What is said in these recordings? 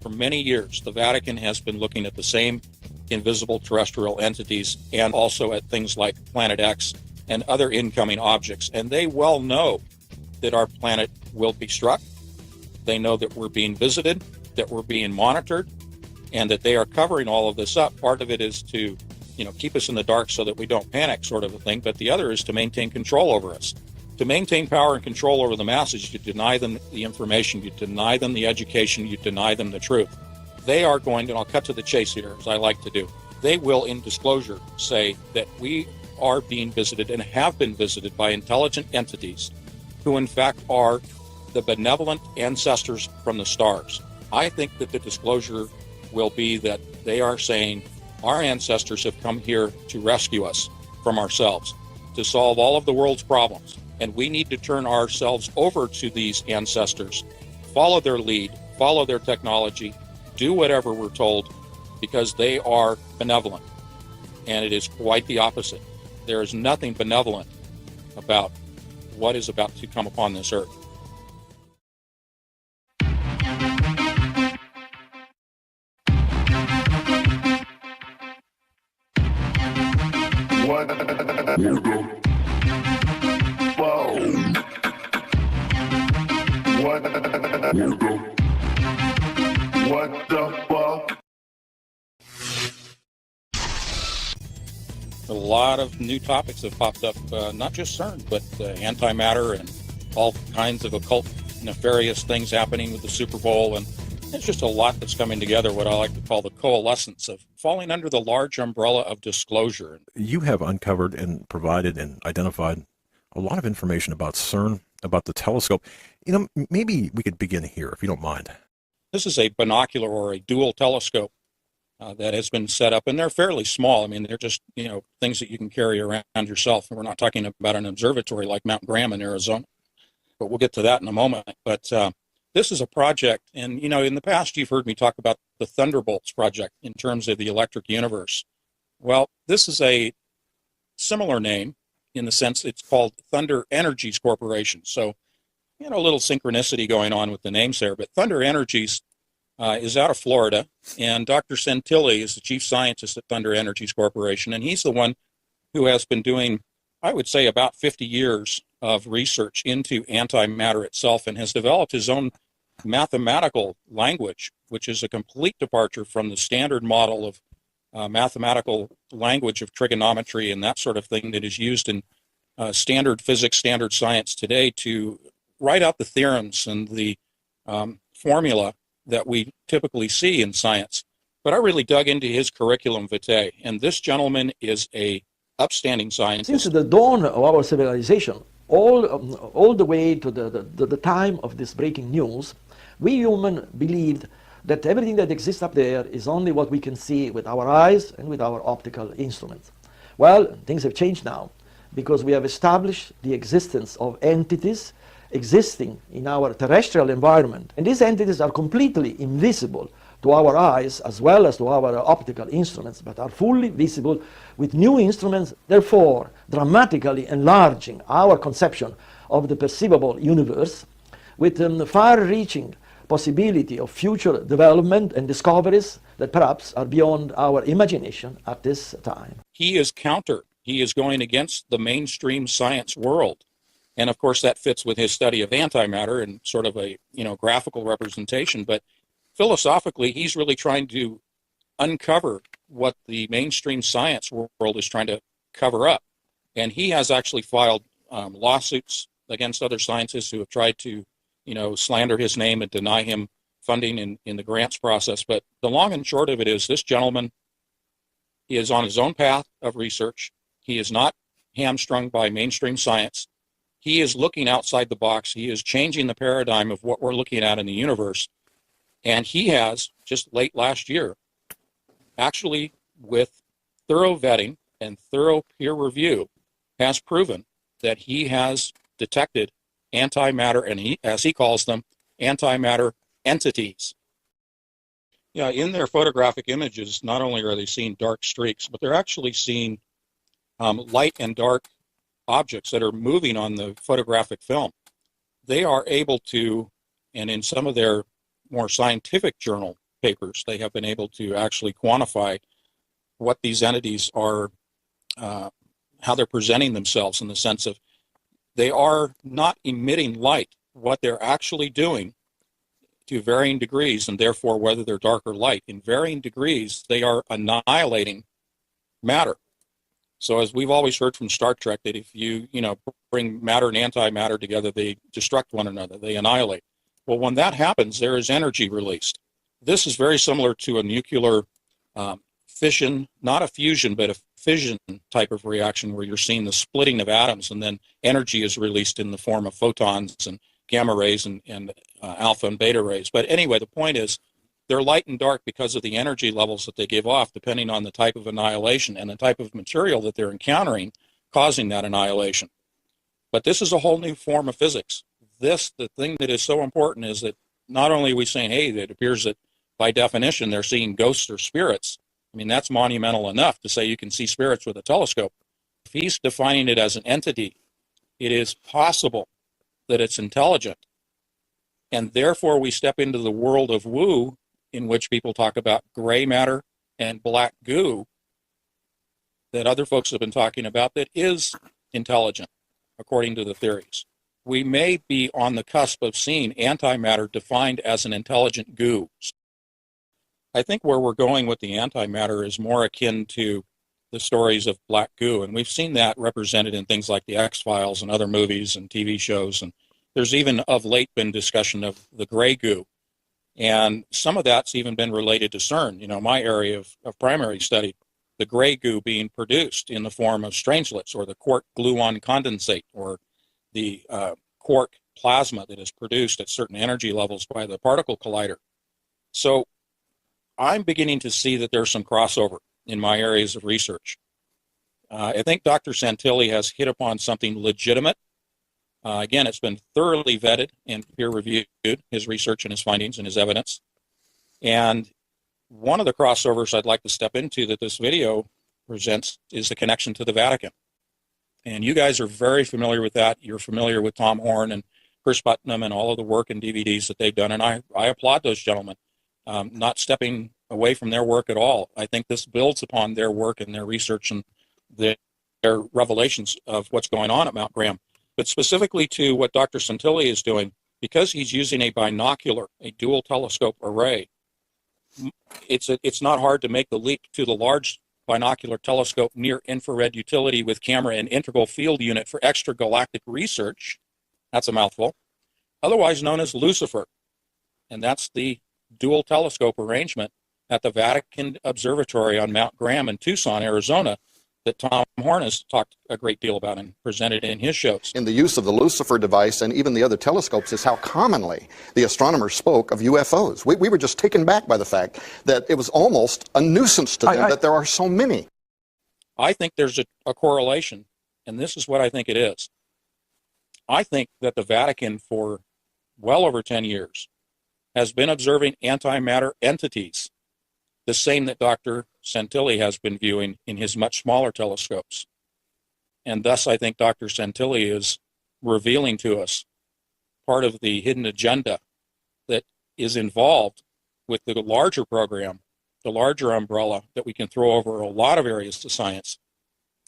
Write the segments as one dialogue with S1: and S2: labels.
S1: for many years, the Vatican has been looking at the same invisible terrestrial entities and also at things like Planet X and other incoming objects. And they well know that our planet will be struck. They know that we're being visited, that we're being monitored, and that they are covering all of this up. Part of it is to, keep us in the dark so that we don't panic, sort of a thing. But the other is to maintain control over us. To maintain power and control over the masses, you deny them the information, you deny them the education, you deny them the truth. They are going, and I'll cut to the chase here, as I like to do, they will, in disclosure, say that we are being visited and have been visited by intelligent entities who, in fact, are the benevolent ancestors from the stars. I think that the disclosure will be that they are saying our ancestors have come here to rescue us from ourselves, to solve all of the world's problems. And we need to turn ourselves over to these ancestors, follow their lead, follow their technology, do whatever we're told, because they are benevolent. And it is quite the opposite. There is nothing benevolent about what is about to come upon this earth.
S2: What the fuck?
S1: A lot of new topics have popped up, not just CERN, but antimatter and all kinds of occult, nefarious things happening with the Super Bowl. And it's just a lot that's coming together, what I like to call the coalescence of falling under the large umbrella of disclosure.
S3: You have uncovered and provided and identified a lot of information about CERN, about the telescope. Maybe we could begin here, if you don't mind.
S1: This is a binocular or a dual telescope that has been set up, and they're fairly small. I mean, they're just, things that you can carry around yourself. And we're not talking about an observatory like Mount Graham in Arizona, but we'll get to that in a moment. But this is a project, and, in the past, you've heard me talk about the Thunderbolts project in terms of the electric universe. Well, this is a similar name in the sense it's called Thunder Energies Corporation. So, a little synchronicity going on with the names there. But Thunder Energies is out of Florida, and Dr. Santilli is the chief scientist at Thunder Energies Corporation, and he's the one who has been doing, I would say, about 50 years of research into antimatter itself and has developed his own mathematical language, which is a complete departure from the standard model of mathematical language of trigonometry and that sort of thing that is used in standard physics, standard science today to write out the theorems and the formula that we typically see in science. But I really dug into his curriculum vitae, and this gentleman is a upstanding scientist.
S4: Since the dawn of our civilization, all the way to the time of this breaking news, we humans believed that everything that exists up there is only what we can see with our eyes and with our optical instruments. Well, things have changed now, because we have established the existence of entities existing in our terrestrial environment. And these entities are completely invisible to our eyes as well as to our optical instruments, but are fully visible with new instruments, therefore dramatically enlarging our conception of the perceivable universe with far-reaching possibility of future development and discoveries that perhaps are beyond our imagination at this time.
S1: He is counter. He is going against the mainstream science world. And of course, that fits with his study of antimatter and sort of a, graphical representation. But philosophically, he's really trying to uncover what the mainstream science world is trying to cover up. And he has actually filed lawsuits against other scientists who have tried to, slander his name and deny him funding in the grants process. But the long and short of it is this gentleman is on his own path of research. He is not hamstrung by mainstream science. He is looking outside the box. He is changing the paradigm of what we're looking at in the universe. And he has, just late last year, actually with thorough vetting and thorough peer review, has proven that he has detected antimatter, and as he calls them, antimatter entities. Yeah, in their photographic images, not only are they seeing dark streaks, but they're actually seeing light and dark objects that are moving on the photographic film. They are able to, and in some of their more scientific journal papers, they have been able to actually quantify what these entities are, how they're presenting themselves, in the sense of they are not emitting light. What they're actually doing, to varying degrees, and therefore whether they're dark or light, in varying degrees, they are annihilating matter. So as we've always heard from Star Trek, that if you bring matter and antimatter together, they destruct one another, they annihilate. Well, when that happens, there is energy released. This is very similar to a nuclear fission, not a fusion, but a fission type of reaction, where you're seeing the splitting of atoms, and then energy is released in the form of photons and gamma rays and alpha and beta rays. But anyway, the point is, they're light and dark because of the energy levels that they give off, depending on the type of annihilation and the type of material that they're encountering, causing that annihilation. But this is a whole new form of physics. The thing that is so important is that not only are we saying, hey, it appears that by definition they're seeing ghosts or spirits. I mean, that's monumental enough to say you can see spirits with a telescope. If he's defining it as an entity, it is possible that it's intelligent. And therefore we step into the world of woo, in which people talk about gray matter and black goo that other folks have been talking about, that is intelligent, according to the theories. We may be on the cusp of seeing antimatter defined as an intelligent goo. I think where we're going with the antimatter is more akin to the stories of black goo, and we've seen that represented in things like the X-Files and other movies and TV shows, and there's even of late been discussion of the gray goo. And some of that's even been related to CERN, my area of primary study, the gray goo being produced in the form of strangelets, or the quark gluon condensate, or the quark plasma that is produced at certain energy levels by the particle collider. So I'm beginning to see that there's some crossover in my areas of research. I think Dr. Santilli has hit upon something legitimate. Again, it's been thoroughly vetted and peer-reviewed, his research and his findings and his evidence. And one of the crossovers I'd like to step into that this video presents is the connection to the Vatican. And you guys are very familiar with that. You're familiar with Tom Horn and Chris Putnam and all of the work and DVDs that they've done. And I applaud those gentlemen, not stepping away from their work at all. I think this builds upon their work and their research and their revelations of what's going on at Mount Graham. But specifically to what Dr. Santilli is doing, because he's using a binocular, a dual telescope array, it's not hard to make the leap to the large binocular telescope near infrared utility with camera and integral field unit for extragalactic research. That's a mouthful. Otherwise known as Lucifer. And that's the dual telescope arrangement at the Vatican Observatory on Mount Graham in Tucson, Arizona, that Tom Horn has talked a great deal about and presented in his shows.
S5: In the use of the Lucifer device and even the other telescopes is how commonly the astronomers spoke of UFOs. We were just taken back by the fact that it was almost a nuisance to them that there are so many.
S1: I think there's a correlation, and this is what I think it is. I think that the Vatican, for well over 10 years, has been observing antimatter entities, the same that Dr. Santilli has been viewing in his much smaller telescopes. And thus, I think Dr. Santilli is revealing to us part of the hidden agenda that is involved with the larger program, the larger umbrella that we can throw over a lot of areas to science.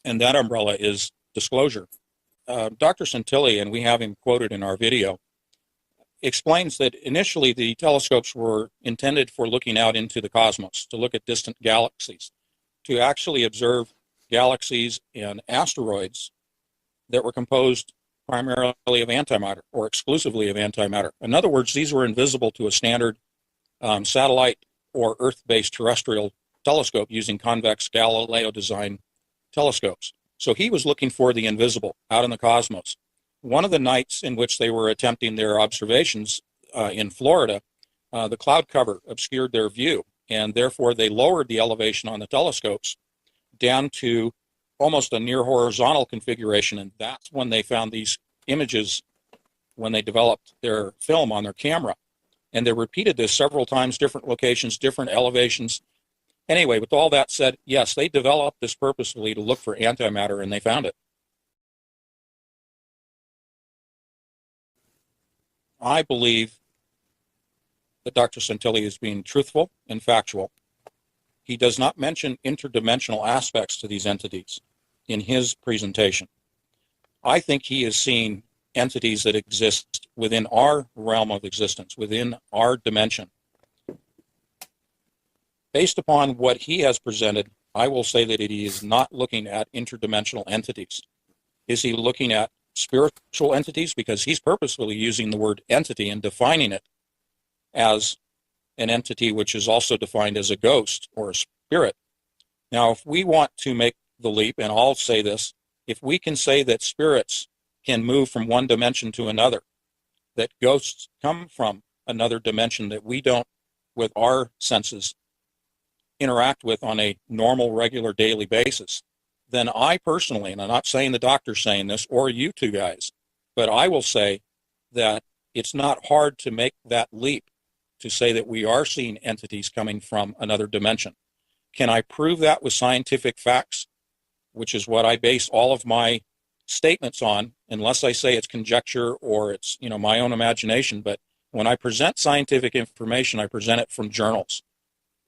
S1: And that umbrella is disclosure. Dr. Santilli, and we have him quoted in our video, explains that initially the telescopes were intended for looking out into the cosmos, to look at distant galaxies, to actually observe galaxies and asteroids that were composed primarily of antimatter, or exclusively of antimatter. In other words, these were invisible to a standard satellite or Earth-based terrestrial telescope using convex Galileo design telescopes. So he was looking for the invisible out in the cosmos. One of the nights in which they were attempting their observations in Florida, the cloud cover obscured their view, and therefore they lowered the elevation on the telescopes down to almost a near horizontal configuration, and that's when they found these images when they developed their film on their camera. And they repeated this several times, different locations, different elevations. Anyway, with all that said, yes, they developed this purposefully to look for antimatter, and they found it. I believe that Dr. Santilli is being truthful and factual. He does not mention interdimensional aspects to these entities in his presentation. I think he is seeing entities that exist within our realm of existence, within our dimension. Based upon what he has presented, I will say that he is not looking at interdimensional entities. Is he looking at spiritual entities? Because he's purposefully using the word entity and defining it as an entity which is also defined as a ghost or a spirit. Now, if we want to make the leap, and I'll say this, if we can say that spirits can move from one dimension to another, that ghosts come from another dimension that we don't, with our senses, interact with on a normal, regular, daily basis, then I personally, and I'm not saying the doctor's saying this or you two guys, but I will say that it's not hard to make that leap to say that we are seeing entities coming from another dimension. Can I prove that with scientific facts, which is what I base all of my statements on, unless I say it's conjecture or it's, my own imagination. But when I present scientific information, I present it from journals,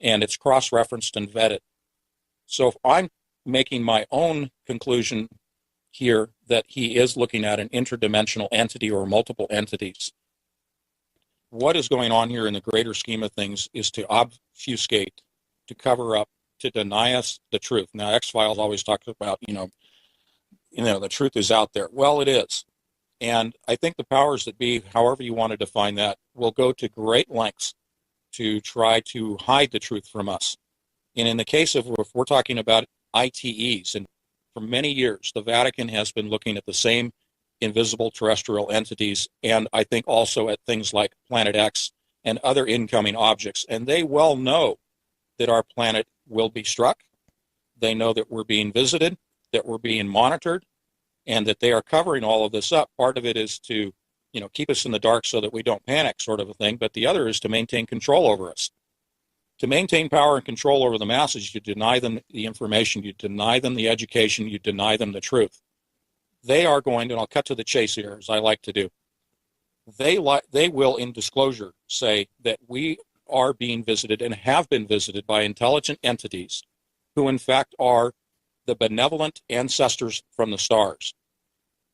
S1: and it's cross-referenced and vetted. So if I'm making my own conclusion here that he is looking at an interdimensional entity or multiple entities, what is going on here in the greater scheme of things is to obfuscate, to cover up, to deny us the truth. Now, X-Files always talks about, the truth is out there. Well, it is. And I think the powers that be, however you want to define that, will go to great lengths to try to hide the truth from us. And in the case of, if we're talking about ITEs, and for many years, the Vatican has been looking at the same invisible terrestrial entities, and I think also at things like Planet X and other incoming objects. And they well know that our planet will be struck. They know that we're being visited, that we're being monitored, and that they are covering all of this up. Part of it is to, keep us in the dark so that we don't panic, sort of a thing. But the other is to maintain control over us. To maintain power and control over the masses, you deny them the information, you deny them the education, you deny them the truth. They are going to, and I'll cut to the chase here, as I like to do, they will, in disclosure, say that we are being visited and have been visited by intelligent entities who, in fact, are the benevolent ancestors from the stars.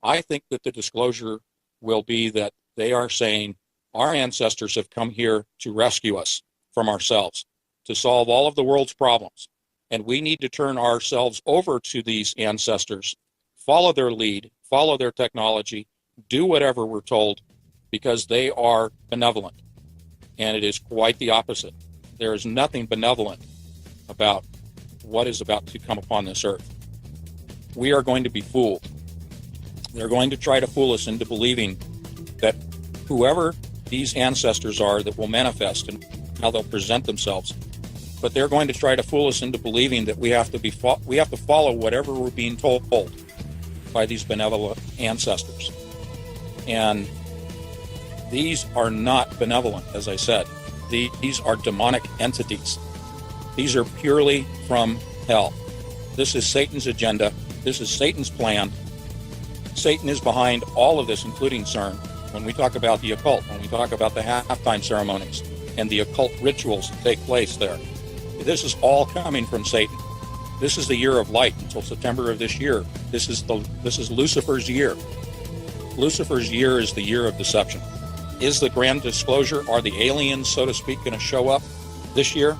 S1: I think that the disclosure will be that they are saying our ancestors have come here to rescue us from ourselves, to solve all of the world's problems. And we need to turn ourselves over to these ancestors, follow their lead, follow their technology, do whatever we're told, because they are benevolent. And it is quite the opposite. There is nothing benevolent about what is about to come upon this earth. We are going to be fooled. They're going to try to fool us into believing that whoever these ancestors are that will manifest and how they'll present themselves, but they're going to try to fool us into believing that we have to follow whatever we're being told by these benevolent ancestors. And these are not benevolent, as I said. These are demonic entities. These are purely from hell. This is Satan's agenda. This is Satan's plan. Satan is behind all of this, including CERN. When we talk about the occult, when we talk about the halftime ceremonies and the occult rituals that take place there, this is all coming from Satan. This is the year of light until September of this year. This is Lucifer's year. Lucifer's year is the year of deception. Is the grand disclosure, are the aliens, so to speak, going to show up this year?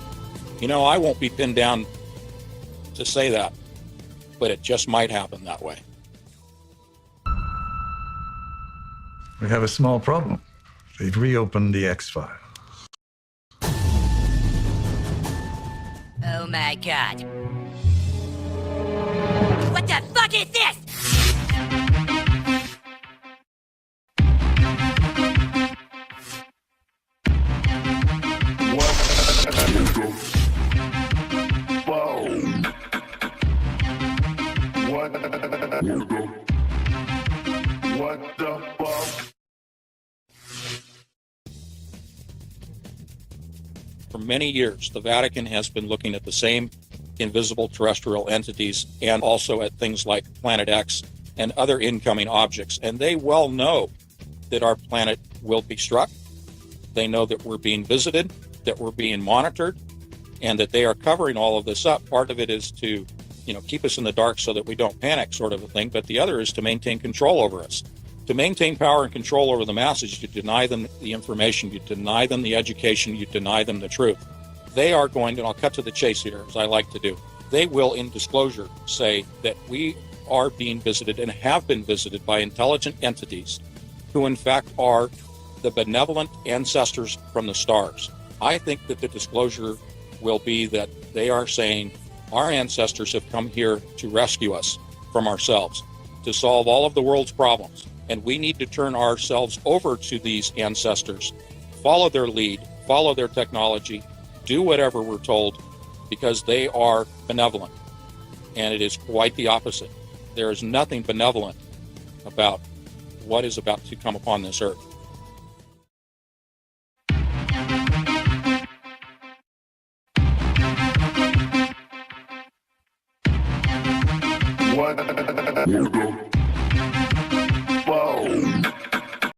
S1: I won't be pinned down to say that, but it just might happen that way.
S6: We have a small problem. They've reopened the X-Files.
S7: Oh my god. What the fuck is this?
S2: What the fuck?
S1: For many years, the Vatican has been looking at the same invisible terrestrial entities and also at things like Planet X and other incoming objects. And they well know that our planet will be struck. They know that we're being visited, that we're being monitored, and that they are covering all of this up. Part of it is to, keep us in the dark so that we don't panic, sort of a thing. But the other is to maintain control over us. To maintain power and control over the masses, you deny them the information, you deny them the education, you deny them the truth. They are going to, and I'll cut to the chase here, as I like to do, they will, in disclosure, say that we are being visited and have been visited by intelligent entities who, in fact, are the benevolent ancestors from the stars. I think that the disclosure will be that they are saying our ancestors have come here to rescue us from ourselves, to solve all of the world's problems. And we need to turn ourselves over to these ancestors, follow their lead, follow their technology, do whatever we're told, because they are benevolent. And it is quite the opposite. There is nothing benevolent about what is about to come upon this earth.
S2: What the